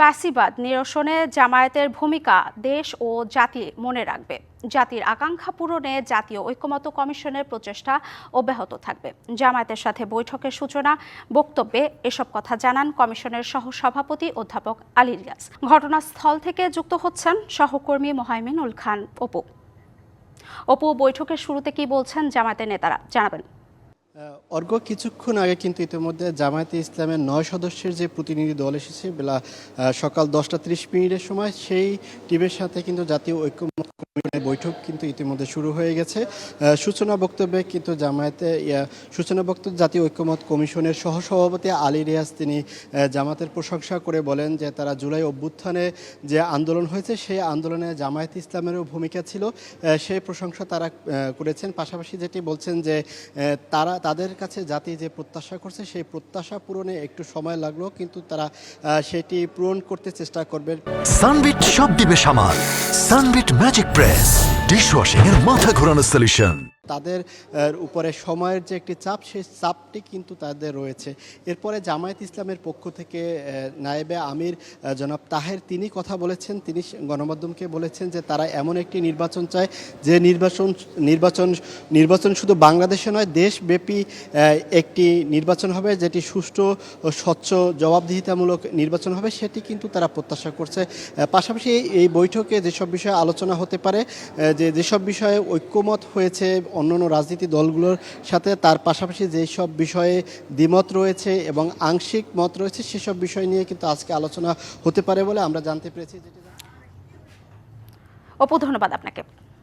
ফ্যাসিবাদ নিরসনে জামায়াতের ভূমিকা দেশ ও জাতি মনে রাখবে। জাতির আকাঙ্ক্ষা পূরণে জাতীয় ঐক্যমত্য কমিশনের প্রচেষ্টা অব্যাহত থাকবে। জামায়াতের সাথে বৈঠকের সূচনা বক্তব্যে এসব কথা জানান কমিশনের সহসভাপতি অধ্যাপক আলী রিয়াজ। ঘটনাস্থল থেকে যুক্ত হচ্ছেন সহকর্মী মোহাইমিনুল খান অপু। বৈঠকের শুরুতে কি বলছেন জামায়াতের নেতারা জানাবেন। কিছুক্ষণ আগে কিন্তু ইতিমধ্যে জামায়াতে ইসলামের 9 সদস্যের যে প্রতিনিধি দল এসেছে বেলা সকাল 10টা 30 সময়, সেই টিমের সাথে কিন্তু জাতীয় ঐক্যমত্য কমিশনের বৈঠক কিন্তু ইতিমধ্যে শুরু হয়ে গেছে। সূচনা বক্তব্যে কিন্তু জাতীয় ঐক্যমত্য কমিশনের সহসভাপতি আলী রিয়াজ তিনি জামায়াতের প্রশংসা করে বলেন যে তারা জুলাই অভ্যুত্থানে যে আন্দোলন হয়েছে সেই আন্দোলনে জামায়াতে ইসলামেরও ভূমিকা ছিল, সেই প্রশংসা তারা করেছেন। পাশাপাশি যেটি বলছেন যে তাদের কাছে জাতি যে প্রত্যাশা করছে সেই প্রত্যাশা পূরণে একটু সময় লাগলো, কিন্তু তারা সেটি পূরণ করতে চেষ্টা করবে। সানবিট সব দিবে সামাল। সানবিট ম্যাজিক প্রেস ডিশওয়াশিং এর মাথা ঘোরানো সলিউশন। তাদের উপরে সময়ের যে একটি চাপ, সেই চাপটি কিন্তু তাদের রয়েছে। এরপরে জামায়াত ইসলামের পক্ষ থেকে নায়েবে আমির জনাব তাহের তিনি কথা বলেছেন। তিনি গণমাধ্যমকে বলেছেন যে তারা এমন একটি নির্বাচন চায় যে নির্বাচন শুধু বাংলাদেশে নয়, দেশব্যাপী একটি নির্বাচন হবে যেটি সুষ্ঠু, স্বচ্ছ, জবাবদিহিতামূলক নির্বাচন হবে, সেটি কিন্তু তারা প্রত্যাশা করছে। পাশাপাশি এই বৈঠকে যেসব বিষয়ে আলোচনা হতে পারে, যেসব বিষয়ে ঐক্যমত হয়েছে অন্যান্য রাজনীতি দলগুলোর সাথে, তার পাশাপাশি যেসব বিষয়ে দ্বিমত রয়েছে এবং আংশিক মত রয়েছে সেসব বিষয় নিয়ে কিন্তু আজকে আলোচনা হতে পারে বলে আমরা জানতে পেরেছি। অপু, ধন্যবাদ আপনাকে।